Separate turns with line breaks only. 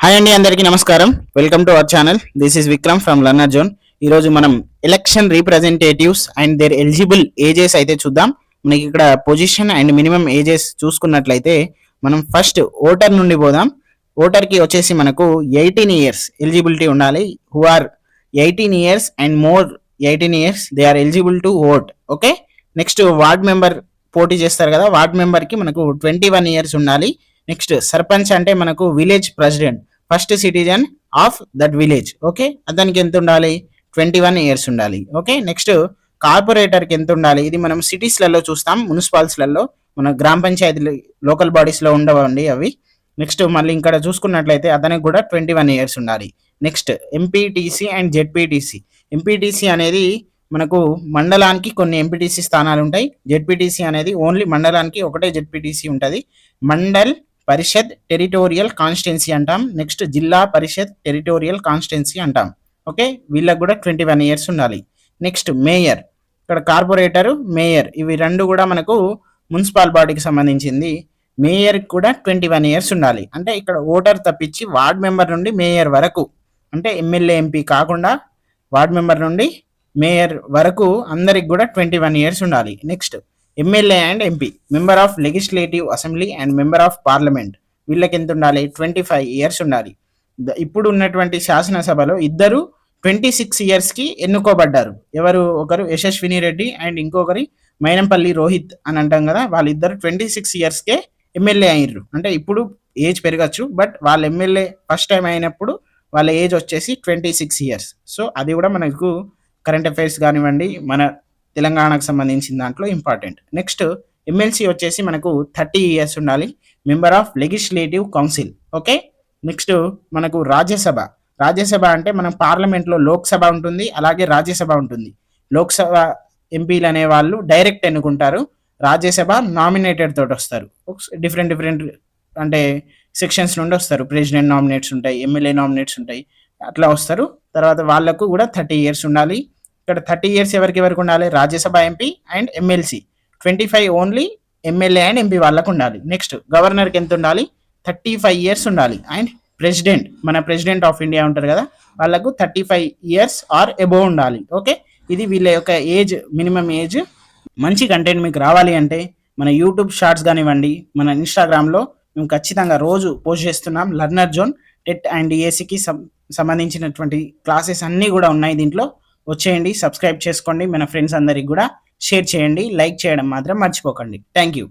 Hi అండి, అందరికీ నమస్కారం. Welcome to our channel. This is Vikram from learner zone. ఈరోజు మనం election representatives and their eligible ages అయితే చూద్దాం. మనకి ఇక్కడ పొజిషన్ అండ్ మినిమం ఏజెస్ చూసుకున్నట్లయితే మనం ఫస్ట్ ఓటర్ నుండి పోదాం. ఓటర్కి వచ్చేసి మనకు 18 ఇయర్స్ ఎలిజిబిలిటీ ఉండాలి. Who are 18 years and more 18 years they are eligible to vote. Okay. Next ward member పోటీ చేస్తారు కదా, వార్డ్ మెంబర్కి మనకు 21 ఇయర్స్ ఉండాలి. నెక్స్ట్ సర్పంచ్ అంటే మనకు village president, first citizen of that village. Okay, అతనికి ఎంత ఉండాలి? 21 ఇయర్స్ ఉండాలి. ఓకే. నెక్స్ట్ కార్పొరేటర్కి ఎంత ఉండాలి? ఇది మనం సిటీస్లలో చూస్తాం, మున్సిపాలిటీలలో, మన గ్రామ పంచాయతీలు లోకల్ బాడీస్లో ఉండవండి అవి. నెక్స్ట్ మళ్ళీ ఇక్కడ చూసుకున్నట్లయితే అతనికి కూడా 21 ఇయర్స్ ఉండాలి. Next MPTC and ZPTC. MPTC అనేది మనకు మండలానికి కొన్ని ఎంపీటీసీ స్థానాలు ఉంటాయి. జెడ్పీటీసీ అనేది ఓన్లీ మండలానికి ఒకటే జెడ్పీటీసీ ఉంటుంది. మండల్ పరిషత్ టెరిటోరియల్ కాన్స్టిట్యున్సీ అంటాం. నెక్స్ట్ జిల్లా పరిషత్ టెరిటోరియల్ కాన్స్టిట్యున్సీ అంటాం. ఓకే, వీళ్ళకి కూడా 21 ఇయర్స్ ఉండాలి. నెక్స్ట్ మేయర్, ఇక్కడ కార్పొరేటర్, మేయర్, ఇవి రెండు కూడా మనకు మున్సిపల్ బాడీకి సంబంధించింది. మేయర్కి కూడా 21 ఇయర్స్ ఉండాలి. అంటే ఇక్కడ ఓటర్ తప్పించి వార్డ్ మెంబర్ నుండి మేయర్ వరకు, అంటే ఎమ్మెల్యే ఎంపీ కాకుండా వార్డ్ మెంబర్ నుండి మేయర్ వరకు అందరికి కూడా 21 ఇయర్స్ ఉండాలి. Next MLA and MP, member of legislative assembly and member of parliament, వీళ్ళకి ఎంత ఉండాలి? 25 ఇయర్స్ ఉండాలి. ఇప్పుడు ఉన్నటువంటి శాసనసభలో ఇద్దరు 26 ఇయర్స్కి ఎన్నుకోబడ్డారు. ఎవరు? ఒకరు యశస్విని రెడ్డి అండ్ ఇంకొకరి మైనంపల్లి రోహిత్ అని అంటాం కదా, వాళ్ళిద్దరు 26 ఇయర్స్కే ఎమ్మెల్యే అయ్యారు. అంటే ఇప్పుడు ఏజ్ పెరగచ్చు, బట్ వాళ్ళ ఎమ్మెల్యే ఫస్ట్ టైం అయినప్పుడు వాళ్ళ ఏజ్ వచ్చేసి 26 ఇయర్స్. సో అది కూడా మనకు కరెంట్ అఫైర్స్ కానివ్వండి, మన తెలంగాణకు సంబంధించిన దాంట్లో ఇంపార్టెంట్. నెక్స్ట్ ఎమ్మెల్సీ వచ్చేసి మనకు 30 ఇయర్స్ ఉండాలి. Member of legislative council. Okay. Next మనకు రాజ్యసభ. రాజ్యసభ అంటే మనం పార్లమెంట్లో లోక్సభ ఉంటుంది, అలాగే రాజ్యసభ ఉంటుంది. లోక్సభ ఎంపీలు అనే వాళ్ళు డైరెక్ట్ ఎన్నుకుంటారు. రాజ్యసభ నామినేటెడ్ తోటి వస్తారు. డిఫరెంట్ అంటే సెక్షన్స్ నుండి వస్తారు. ప్రెసిడెంట్ నామినేట్స్ ఉంటాయి, ఎమ్మెల్యే నామినేట్స్ ఉంటాయి, అట్లా వస్తారు. తర్వాత వాళ్ళకు కూడా 30 ఇయర్స్ ఉండాలి. ఇక్కడ 30 ఇయర్స్ ఎవరికి ఉండాలి? Rajya Sabha MP and MLC. 25 only MLA and MP వాళ్ళకు ఉండాలి. నెక్స్ట్ గవర్నర్కి ఎంత ఉండాలి? 35 ఇయర్స్ ఉండాలి. అండ్ ప్రెసిడెంట్, మన ప్రెసిడెంట్ ఆఫ్ ఇండియా ఉంటారు కదా, వాళ్ళకు 35 ఇయర్స్ ఆర్ అబోవ్ ఉండాలి. ఓకే, ఇది వీళ్ళ యొక్క ఏజ్, మినిమం ఏజ్. మంచి కంటెంట్ మీకు రావాలి అంటే మన యూట్యూబ్ షార్ట్స్ కానివ్వండి, మన ఇన్స్టాగ్రామ్లో మేము ఖచ్చితంగా రోజు పోస్ట్ చేస్తున్నాం. లర్నర్ జోన్ టెట్ అండ్ ఏసీకి సంబంధించినటువంటి క్లాసెస్ అన్నీ కూడా ఉన్నాయి దీంట్లో. వచ్చేయండి, సబ్స్క్రైబ్ చేసుకోండి, మన ఫ్రెండ్స్ అందరికి కూడా షేర్ చేయండి, లైక్ చేయడం మాత్రం మర్చిపోకండి. Thank you.